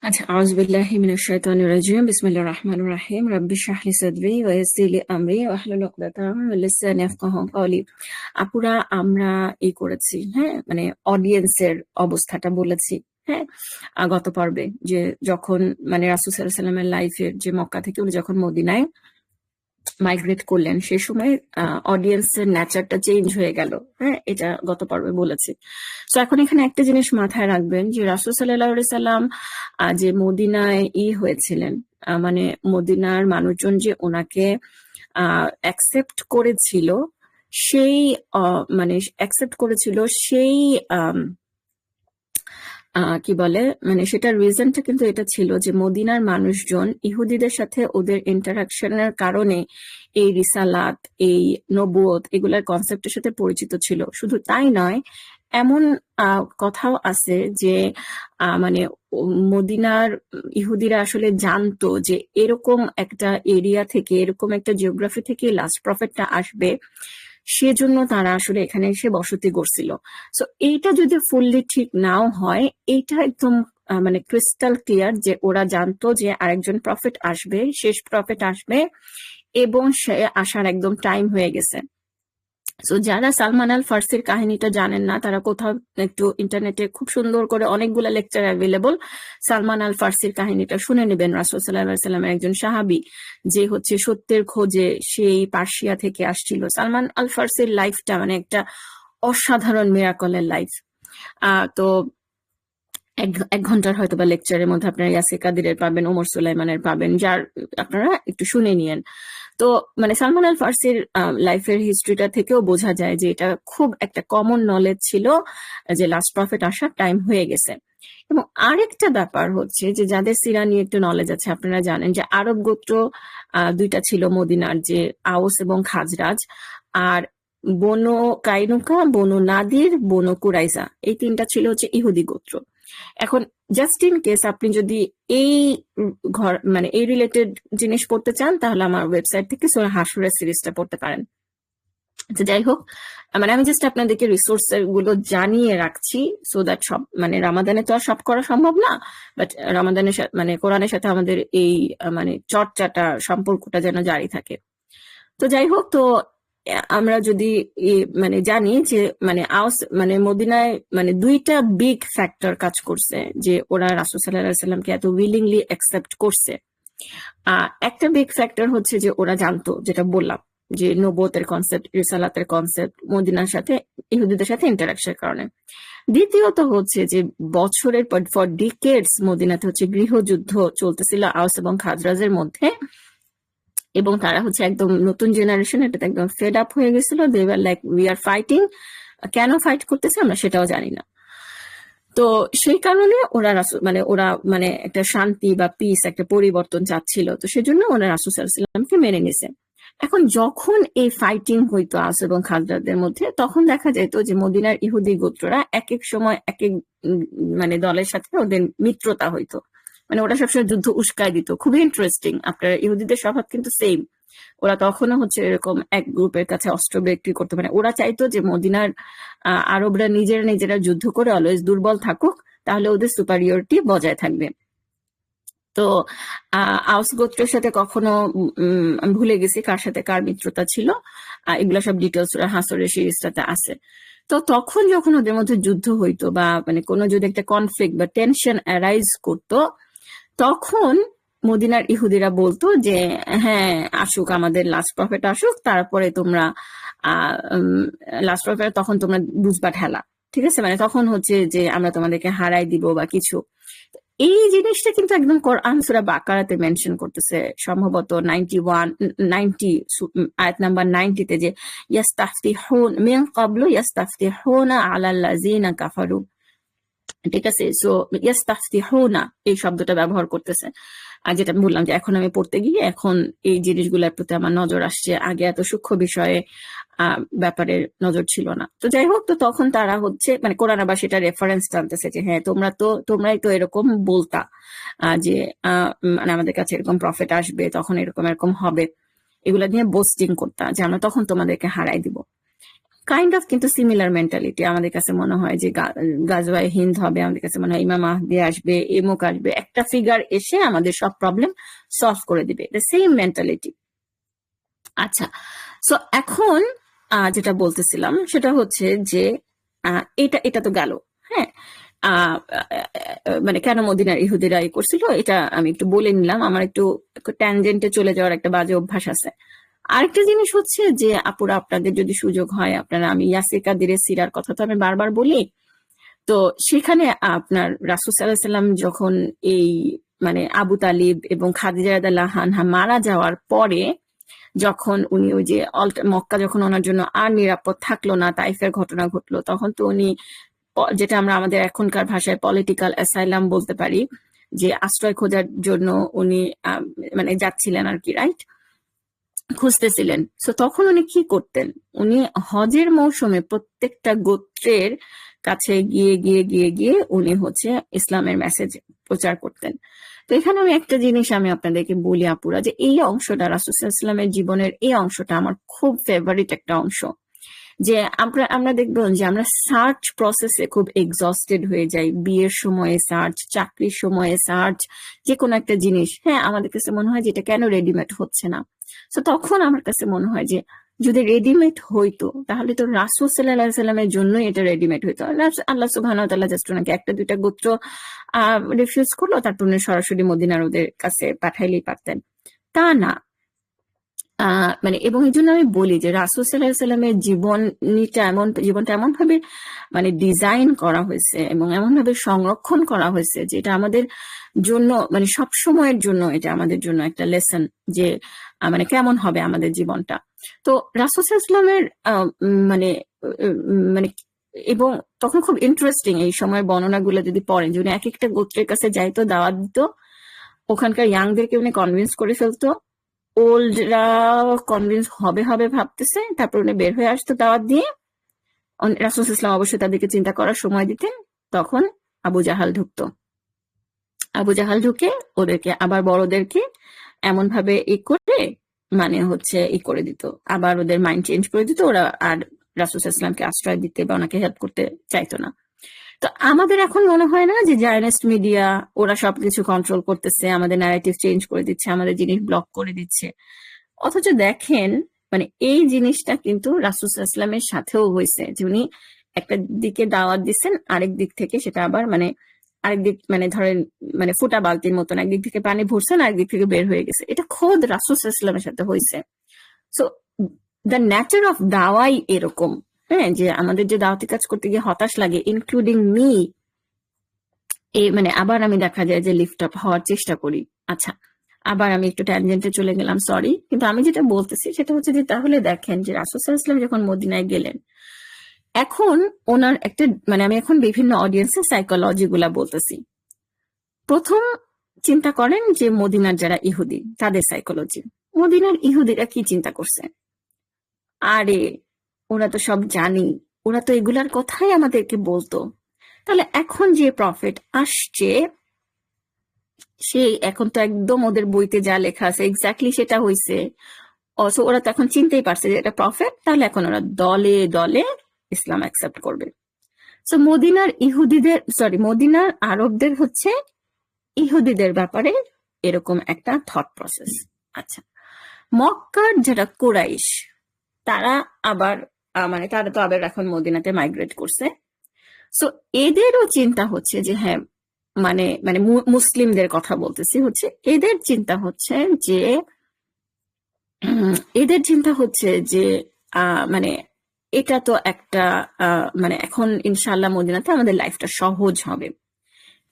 আচ্ছা, আউযুবিল্লাহি মিনাশ শাইতানির রাজিম। বিসমিল্লাহির রহমানির রহিম। রাব্বি ইশরাহ লি সাদরি ওয়া ইয়াসসির লি আমরি ওয়াহলুল উকদাতাম মিন লিসানি ইয়াফকাহু কওলি। আপুরা, আমরা করেছি, হ্যাঁ, মানে অডিয়েন্সের অবস্থাটা বলেছি, হ্যাঁ, গত পর্বে, যে যখন মানে রাসূল সাল্লাল্লাহু আলাইহি ওয়াসাল্লামের লাইফের যে মক্কা থেকে উনি যখন মদিনায় মাইগ্রেট করলেন সে সময় অডিয়েন্সের নেচারটা চেঞ্জ হয়ে গেল। হ্যাঁ, এটা গত পর্বে বলেছি। তো এখন এখানে একটা জিনিস মাথায় রাখবেন যে রাসূল সাল্লাল্লাহু আলাইহি সাল্লাম যে মদিনায় হয়েছিলেন, মানে মদিনার মানুষজন যে ওনাকে অ্যাকসেপ্ট করেছিল, সেই মানে অ্যাকসেপ্ট করেছিল সেই কি বলে, মানে সেটার রিজনটা কিন্তু এটা ছিল যে মদিনার মানুষজন ইহুদিদের সাথে ওদের ইন্টারাকশনের কারণে এই রিসালাত, এই নবুয়ত, এগুলার কনসেপ্টের সাথে পরিচিত ছিল। শুধু তাই নয়, এমন কথাও আছে যে মানে মদিনার ইহুদিরা আসলে জানতো যে এরকম একটা এরিয়া থেকে, এরকম একটা জিওগ্রাফি থেকে লাস্ট প্রফেটটা আসবে, সেজন্য তারা আসলে এখানে এসে বসতি করছিল। সো এইটা যদি ফুললি ঠিক নাও হয়, এইটা একদম মানে ক্রিস্টাল ক্লিয়ার যে ওরা জানতো যে আরেকজন প্রফেট আসবে, শেষ প্রফেট আসবে, এবং সে আসার একদম টাইম হয়ে গেছে। সো যারা সালমান আল ফার্সির কাহিনীটা জানেন না, তারা কোথাও একটু ইন্টারনেটে খুব সুন্দর করে অনেকগুলা লেকচার অ্যাভেলেবল, সালমান আল ফার্সির কাহিনীটা শুনে নেবেন। রাসূল সাল্লাল্লাহু আলাইহি সাল্লামের একজন সাহাবী যে হচ্ছে সত্যের খোঁজে সেই পার্সিয়া থেকে আসছিল। সালমান আল ফার্সির লাইফটা মানে একটা অসাধারণ মিরাকলের লাইফ। তো এক ঘন্টার হয়তো বা লেকচারের মধ্যে আপনারা ইয়াসির কাদিরের পাবেন, ওমর সুলাইমানের পাবেন, যার আপনারা একটু শুনে নিয়েন। তো মানে সালমান আল ফার্সির লাইফের হিস্ট্রিটা থেকেও বোঝা যায় যে এটা খুব একটা কমন নলেজ ছিল যে লাস্ট প্রফেট আসার টাইম হয়ে গেছে। এবং আরেকটা ব্যাপার হচ্ছে যে যাদের সিরা নিয়ে একটু নলেজ আছে, আপনারা জানেন যে আরব গোত্র দুইটা ছিল মদিনার, যে আউস এবং খাজরাজ, আর বনু কাইনুকা, বনু নাদির, বনু কুরাইজা, এই তিনটা ছিল হচ্ছে ইহুদি গোত্র। এখন জাস্ট ইন কেস আপনি যদি এই ঘর মানে এই রিলেটেড জিনিস পড়তে চান, তাহলে আমার ওয়েবসাইট থেকে সূরা হাশরের সিরিজটা পড়তে পারেন। তো যাই হোক, মানে আমি জাস্ট আপনাদেরকে রিসোর্স গুলো জানিয়ে রাখছি, সো দ্যাট সব মানে রামাদানে তো আর সব করা সম্ভব না, বাট রামাদানের সাথে মানে কোরআনের সাথে আমাদের এই মানে চর্চাটা, সম্পর্কটা যেন জারি থাকে। তো যাই হোক, তো আমরা যদি মানে জানি যে মানে আউস মানে মদিনায় মানে দুইটা বিগ ফ্যাক্টর কাজ করছে যে ওরা রাসূল সাল্লাল্লাহু আলাইহি সাল্লামকে এত উইলিংলি অ্যাকসেপ্ট করছে। একটা বিগ ফ্যাক্টর হচ্ছে যে ওরা জানতো, যেটা বললাম, যে নবুয়তের কনসেপ্ট, রিসালাতের কনসেপ্ট, মদিনার সাথে ইহুদিদের সাথে ইন্টারাকশনের কারণে। দ্বিতীয়ত হচ্ছে যে বছরের পর ফর ডিকেডস মদিনাতে হচ্ছে গৃহযুদ্ধ চলতেছিল আউস এবং খাজরাজের মধ্যে, এবং তারা হচ্ছে একদম নতুন জেনারেশন, এটাতে একদম ফেড আপ হয়ে গেছিল। They were like, we are fighting. কেন ফাইট করতেছে আমরা সেটাও জানি না। তো সেই কারণে ওরা মানে ওরা মানে একটা শান্তি বা পিস, একটা পরিবর্তন চাচ্ছিল। তো সেজন্য ওরা রাসূল সাল্লাল্লাহু আলাইহি ওয়াসাল্লামকে মেনে নিছে। এখন যখন এই ফাইটিং হইতো আওস এবং খাজরাজদের মধ্যে, তখন দেখা যেত যে মদিনার ইহুদি গোত্ররা এক এক সময় এক এক মানে দলের সাথে ওদের মিত্রতা হইতো। মানে ওরা সবসময় যুদ্ধ উস্কায় দিত। খুবই ইন্টারেস্টিং। আপনার ইহুদিদের স্বভাব কিন্তু সেম। ওরা তখনও হচ্ছে এরকম এক গ্রুপের কাছে অস্ত্র বিক্রি করতে পারে। ওরা চাইতো যে মদিনার আরবরা নিজেরা নিজেরা যুদ্ধ করে অলওয়েজ দুর্বল থাকুক, তাহলে ওদের সুপারিয়রিটি বজায় থাকবে। তো আউস গোত্রের সাথে কখনো আমি ভুলে গেছি কার সাথে কার মিত্রতা ছিল, এগুলা সব ডিটেলস হাসরের সিরিজটাতে আছে। তো তখন যখন ওদের মধ্যে যুদ্ধ হইতো বা মানে কোনো যদি একটা কনফ্লিক্ট বা টেনশন অ্যারাইজ করতো, তখন মদিনার ইহুদিরা বলতো যে হ্যাঁ, আসুক আমাদের লাস্ট প্রফেট আসুক, তারপরে তোমরা লাস্ট প্রফেট, তখন তোমরা বুঝবা ঠেলা। ঠিক আছে, মানে তখন হচ্ছে যে আমরা তোমাদেরকে হারাই দিব বা কিছু। এই জিনিসটা কিন্তু একদম কোরআন সূরা বাকারাতে মেনশন করতেছে, সম্ভবত 90 আয়াত নাম্বার 90 তে, যে ইয়াস্তাফতিহুন মিন ক্বাবলু ইয়াস্তাফতিহুনা আলাল্লাযিনা কাফারু। ঠিক আছে, সো ইয়াস্তাফতিহুনা এই শব্দটা ব্যবহার করতেছে। আর যেটা বললাম যে এখন আমি পড়তে গিয়ে এখন এই জিনিসগুলোর প্রতি আমার নজর আসছে, আগে এত সূক্ষ্ম বিষয়ে ব্যাপারে নজর ছিল না। তো যাই হোক, তো তখন তারা হচ্ছে মানে কোরআন আবার সেটা রেফারেন্স টানতেছে যে হ্যাঁ, তোমরাই তো এরকম বলতা যে মানে আমাদের কাছে এরকম প্রফেট আসবে, তখন এরকম এরকম হবে, এগুলা নিয়ে বোস্টিং করতা যে আমরা তখন তোমাদেরকে হারাই দিব। কাইন্ড অফ কিন্তু সিমিলার মেন্টালিটি। আমাদের কাছে মনে হয় যে গাজওয়ায়ে হিন্দ হবে, আমাদের কাছে মনে হয় ইমাম মাহদি আসবে, এমুক আসবে, একটা ফিগার এসে আমাদের সব প্রবলেম সলভ করে দিবে, দ্য সেম মেন্টালিটি। আচ্ছা, সো এখন যেটা বলতেছিলাম সেটা হচ্ছে যে এটা এটা তো গেল। হ্যাঁ, মানে কেন মদিনার ইহুদিরা করছিল এটা আমি একটু বলে নিলাম, আমার একটু ট্যানজেন্টে চলে যাওয়ার একটা বাজে অভ্যাস আছে। আরেকটা জিনিস হচ্ছে যে আপুরা, আপনাদের যদি সুযোগ হয়, আপনারা, আমি ইয়াসির কাদিরের সিরার কথা তো আমি বারবার বলি, তো সেখানে আপনার রাসূল সাল্লাল্লাহু আলাইহি ওয়াসাল্লাম যখন এই মানে আবু তালিব এবং খাদিজা রাদিয়াল্লাহু আনহা মারা যাওয়ার পরে, যখন উনি ওই যে মক্কা যখন ওনার জন্য আর নিরাপদ থাকলো না, তাইফের ঘটনা ঘটলো, তখন তো উনি যেটা আমরা আমাদের এখনকার ভাষায় পলিটিক্যাল অ্যাসাইলাম বলতে পারি, যে আশ্রয় খোঁজার জন্য উনি মানে যাচ্ছিলেন আর কি, রাইট, খুঁজতেছিলেন। সো তখন উনি কি করতেন? উনি হজের মৌসুমে প্রত্যেকটা গোত্রের কাছে গিয়ে গিয়ে গিয়ে গিয়ে উনি হচ্ছে ইসলামের মেসেজ প্রচার করতেন। তো এখানে আমি একটা জিনিস আমি আপনাদেরকে বলি আপুরা, যে এই অংশটা রাসূল সাল্লাল্লাহু আলাইহি ওয়াসাল্লামের জীবনের এই অংশটা আমার খুব ফেভারিট একটা অংশ। যে আমরা দেখবো যে আমরা সার্চ প্রসেসে খুব এক্সস্টেড হয়ে যাই, বিয়ের সময়ে সার্চ, চাকরির সময়ে সার্চ, যে কোনো একটা জিনিস, হ্যাঁ, আমাদের কাছে মনে হয় যে এটা কেন রেডিমেড হচ্ছে না। তো তখন আমার কাছে মনে হয় যে যদি রেডিমেড হইতো তাহলে তো রাসূল সাল্লাল্লাহু আলাইহি সাল্লামের জন্যই এটা রেডিমেড হইতো। আল্লাহ সুবহানাহু ওয়া তাআলা জাস্ট ওনাকে একটা দুইটা গোত্র রিফিউজ করলো, তারপর উনি সরাসরি মদিনার ওদের কাছে পাঠাইলেই পারতেন, তা না। মানে এবং এই জন্য আমি বলি যে রাসূল সাল্লাল্লাহু আলাইহি সাল্লামের জীবনটা এমন ভাবে মানে ডিজাইন করা হয়েছে এবং এমন ভাবে সংরক্ষণ করা হয়েছে যে এটা আমাদের জন্য মানে সব সময়ের জন্য এটা আমাদের জন্য একটা লেসন, যে মানে কেমন হবে আমাদের জীবনটা। তো রাসূল সাল্লাল্লাহু আলাইহি সাল্লামের মানে মানে এবং তখন খুব ইন্টারেস্টিং এই সময়ের বর্ণনাগুলো যদি পড়েন, যে উনি এক একটা গোত্রের কাছে যাইতো, দাওয়াত দিত, ওখানকার ইয়াংদেরকে উনি কনভিন্স করে ফেলতো, ওল্ডরা কনভিন্স হবে হবে ভাবতেছে, তারপর উনি বের হয়ে আসতো দাওয়াত দিয়ে। রাসূল ইসলাম অবশ্যই তাদেরকে চিন্তা করার সময় দিতেন। তখন আবু জাহাল ঢুকতো, আবু জাহাল ঢুকে ওদেরকে আবার বড়দেরকে এমন ভাবে করে মানে হচ্ছে করে দিত, আবার ওদের মাইন্ড চেঞ্জ করে দিত, ওরা আর রাসূল ইসলামকে আশ্রয় দিতে বা ওনাকে হেল্প করতে চাইতো না। তো আমাদের এখন মনে হয় না যে জায়নেস্ট মিডিয়া ওরা সবকিছু কন্ট্রোল করতেছে, আমাদের ন্যারেটিভ চেঞ্জ করে দিচ্ছে, আমাদের জিনিস ব্লক করে দিচ্ছে। অথচ দেখেন মানে এই জিনিসটা কিন্তু রাসূল সাল্লাল্লাহু আলাইহি ওয়াসাল্লামের সাথেও হয়েছে, যে উনি একটা দিকে দাওয়াত দিচ্ছেন, আরেক দিক থেকে সেটা আবার মানে আরেক দিক মানে ধরেন মানে ফুটা বালতির মতন একদিক থেকে পানি ভরছেন, আরেক দিক থেকে বের হয়ে গেছে। এটা খোদ রাসূল সাল্লাল্লাহু আলাইহি ওয়াসাল্লামের সাথে হয়েছে। সো দ্য নেচার অফ দাওয়াই এরকম, হ্যাঁ, যে আমাদের যে দাওয়াতি কাজ করতে গিয়ে হতাশ লাগে, ইনক্লুডিং মি, মানে আবার আমি দেখা যায় যে লিফট আপ হওয়ার চেষ্টা করি। আচ্ছা, আবার আমি একটু ট্যানজেন্টে চলে গেলাম, সরি, কিন্তু আমি যেটা বলতেছি সেটা হচ্ছে যে তাহলে দেখেন যে রাসূল সাল্লাল্লাহু আলাইহি ওয়াসাল্লাম যখন মদিনায় গেলেন, এখন ওনার একটা মানে আমি এখন বিভিন্ন অডিয়েন্সের সাইকোলজি গুলা বলতেছি। প্রথম চিন্তা করেন যে মদিনার যারা ইহুদি তাদের সাইকোলজি। মদিনার ইহুদিরা কি চিন্তা করছে? আরে ওরা তো সব জানি, ওরা তো এগুলার কথাই আমাদেরকে বলতো, তাহলে এখন যে প্রফেট আসছে সে এখন তো একদম ওদের বইতে যা লেখা আছে এক্স্যাক্টলি সেটা হয়েছে। সো ওরা তো এখন চিনতেই পারছে যে এটা প্রফেট, তাহলে এখন ওরা দলে দলে ইসলাম অ্যাকসেপ্ট করবে। সো মদিনার আরবদের হচ্ছে ইহুদিদের ব্যাপারে এরকম একটা থট প্রসেস। আচ্ছা, মক্কার যারা কুরাইশ তারা আবার মানে তারা তো আবার এখন মদিনাতে মাইগ্রেট করছে। সো এদেরও চিন্তা হচ্ছে যে হ্যাঁ, মানে মানে মুসলিমদের কথা বলতেছি, হচ্ছে এদের চিন্তা হচ্ছে যে এদের চিন্তা হচ্ছে যে মানে এটা তো একটা মানে এখন ইনশাআল্লাহ মদিনাতে আমাদের লাইফটা সহজ হবে।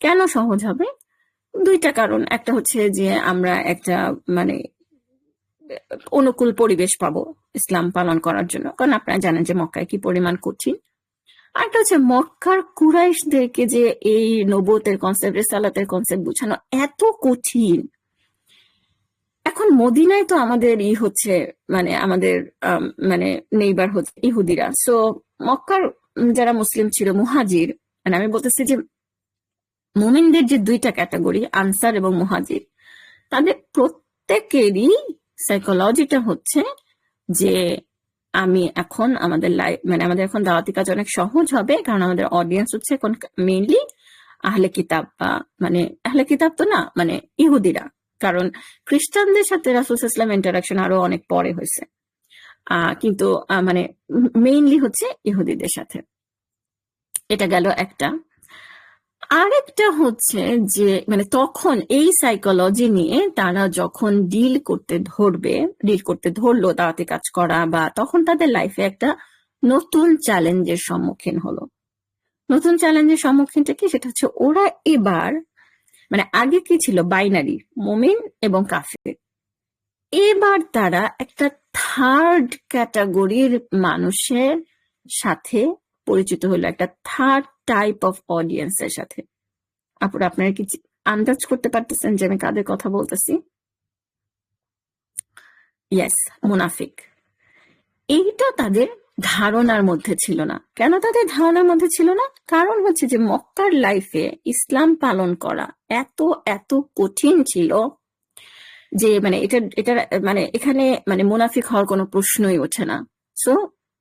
কেন সহজ হবে? দুইটা কারণ। একটা হচ্ছে যে আমরা একটা মানে অনুকূল পরিবেশ পাবো ইসলাম পালন করার জন্য, কারণ আপনারা জানেন যে মক্কায় কি পরিমাণ কঠিন। আরেকটা হচ্ছে মক্কার কুরাইশদেরকে যে এই নবুয়তের কনসেপ্ট, রিসালাতের কনসেপ্ট বোঝানো এত কঠিন। এখন মদিনায় তো আমাদের হচ্ছে মানে আমাদের মানে নেইবার হচ্ছে ইহুদিরা। সো মক্কার যারা মুসলিম ছিল মুহাজির, মানে আমি বলতেছি যে মুমিনদের যে দুইটা ক্যাটাগরি, আনসার এবং মুহাজির, তাদের প্রত্যেকেরই সাইকোলজিটা হচ্ছে যে আমি এখন আমাদের মানে আমাদের এখন দাওয়াতি কাজ অনেক সহজ হবে, কারণ আমাদের অডিয়েন্স হচ্ছে এখন মেইনলি আহলে কিতাব, বা মানে আহলে কিতাব তো না, মানে ইহুদিরা। কারণ খ্রিস্টানদের সাথে রাসূল সাল্লাল্লাহু আলাইহি ওয়াসাল্লাম ইন্টারাকশন আরো অনেক পরে হয়েছে, কিন্তু মানে মেইনলি হচ্ছে ইহুদিদের সাথে। এটা গেল একটা। আরেকটা হচ্ছে যে মানে তখন এই সাইকোলজি নিয়ে তারা যখন ডিল করতে ধরলো দাওয়াতি কাজ করা, বা তখন তাদের লাইফে একটা নতুন চ্যালেঞ্জের সম্মুখীন হলো। নতুন চ্যালেঞ্জের সম্মুখীনটা কি, সেটা হচ্ছে ওরা এবার মানে আগে কি ছিল, বাইনারি, মুমিন এবং কাফির। এবার তারা একটা থার্ড ক্যাটাগরির মানুষের সাথে পরিচিত হলো, একটা থার্ড টাইপ অফ অডিয়েন্সের সাথে। আপুরা, আপনারা কি আন্দাজ করতে পারতেছেন যে আমি কাদের কথা বলতেছি? ইয়েস, মুনাফিক। এইটা তাদের ধারণার মধ্যে ছিল না। কেন তাদের ধারণার মধ্যে ছিল না? কারণ হচ্ছে যে মক্কার লাইফে ইসলাম পালন করা এত এত কঠিন ছিল যে মানে এটা মানে এখানে মানে মুনাফিক হওয়ার কোনো প্রশ্নই ওঠে না। সো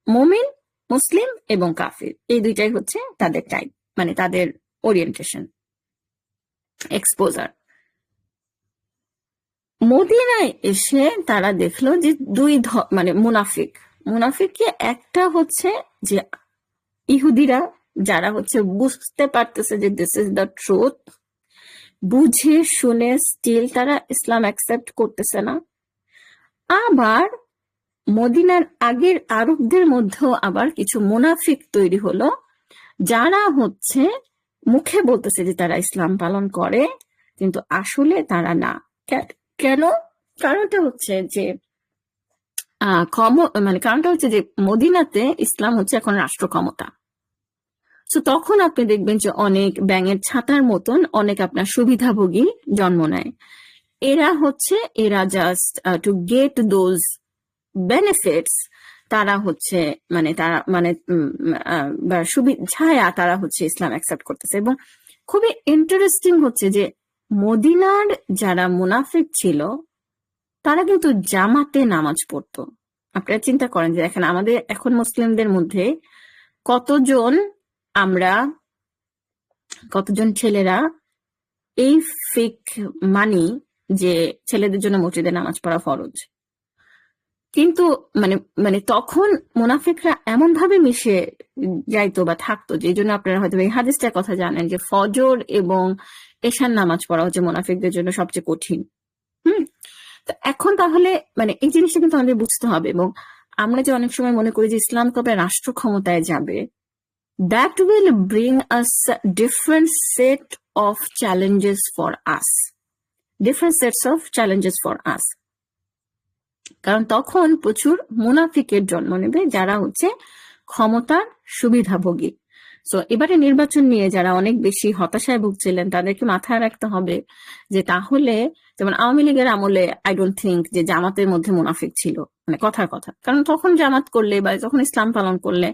মুমিন, মুসলিম এবং কাফির, এই দুইটাই হচ্ছে তাদের টাইপ, মানে তাদের ওরিয়েন্টেশন, এক্সপোজার। মদিনায় এসে তারা দেখলো যে মানে মুনাফিককে একটা হচ্ছে যে ইহুদিরা যারা হচ্ছে বুঝতে পারতেছে যে দিস ইজ দ্য ট্রুথ, বুঝে শুনে স্টিল তারা ইসলাম অ্যাকসেপ্ট করতেছে না। আবার মদিনার আগের আরবদের মধ্যেও আবার কিছু মুনাফিক তৈরি হলো, যারা হচ্ছে মুখে বলতেছে যে তারা ইসলাম পালন করে, কিন্তু আসলে তারা না। কেন? কারণটা হচ্ছে যে মানে কারণটা হচ্ছে যে মদিনাতে ইসলাম হচ্ছে এখন রাষ্ট্র ক্ষমতা। তো তখন আপনি দেখবেন যে অনেক ব্যাঙের ছাতার মতন অনেক আপনার সুবিধাভোগী জন্ম নেয়। এরা just to get those benefits, তারা হচ্ছে মানে ছায়া তারা হচ্ছে ইসলাম অ্যাকসেপ্ট করতেছে। এবং খুবই ইন্টারেস্টিং হচ্ছে যে মদিনার যারা মুনাফিক ছিল তারা কিন্তু জামাতে নামাজ পড়তো। আপনারা চিন্তা করেন যে দেখেন আমাদের এখন মুসলিমদের মধ্যে কতজন ছেলেরা এই ফেক মানি যে ছেলেদের জন্য মসজিদে নামাজ পড়া ফরজ, কিন্তু মানে মানে তখন মুনাফিকরা এমন ভাবে মিশে যাইতো বা থাকতো, যে জন্য আপনারা হয়তো এই হাদিসটার কথা জানেন যে ফজর এবং এশার নামাজ পড়া হচ্ছে মুনাফিকদের জন্য সবচেয়ে কঠিন। তো এখন তাহলে মানে এই জিনিসটা কিন্তু আমাদের বুঝতে হবে। এবং আমরা যে অনেক সময় মনে করি যে ইসলাম কবে রাষ্ট্র ক্ষমতায় যাবে, that will bring us different set of challenges for us, different sets of challenges for us। কারণ তখন প্রচুর মুনাফিকের জন্ম নেবে যারা হচ্ছে ক্ষমতার সুবিধাভোগী। সো এবারে নির্বাচন নিয়ে যারা অনেক বেশি হতাশায় ভুগছিলেন তাদেরকে মাথায় রাখতে হবে যে তাহলে যেমন আওয়ামী লীগের আমলে আই ডোন্ট থিঙ্ক যে জামাতের মধ্যে মুনাফিক ছিল, মানে কথার কথা। কারণ তখন জামাত করলে বা যখন ইসলাম পালন করলে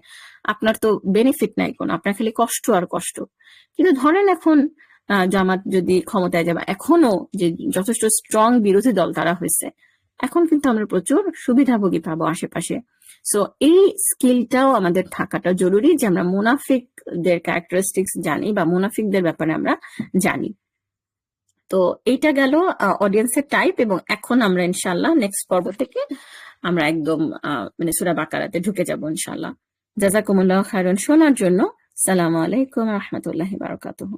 আপনার তো বেনিফিট নাই কোনো, আপনার খালি কষ্ট আর কষ্ট। কিন্তু ধরেন এখন জামাত যদি ক্ষমতায় যাবে, এখনো যে যথেষ্ট স্ট্রং বিরোধী দল তারা হয়েছে, এখন কিন্তু আমরা প্রচুর সুবিধাভোগী পাবো আশেপাশে। সো এই স্কিলটাও আমাদের থাকাটা জরুরি যে আমরা মুনাফিকদের ক্যারেক্টারিস্টিক্স জানি বা মুনাফিকদের ব্যাপারে আমরা জানি। তো এইটা গেল অডিয়েন্সের টাইপ। এবং এখন আমরা ইনশাল্লাহ নেক্সট পর্ব থেকে আমরা একদম মানে সূরা বাকারাতে ঢুকে যাব ইনশাল্লাহ। জাযাকুমুল্লাহু খাইরান শোনার জন্য। আসসালামু আলাইকুম ওয়া রাহমাতুল্লাহি ওয়া বারাকাতুহু।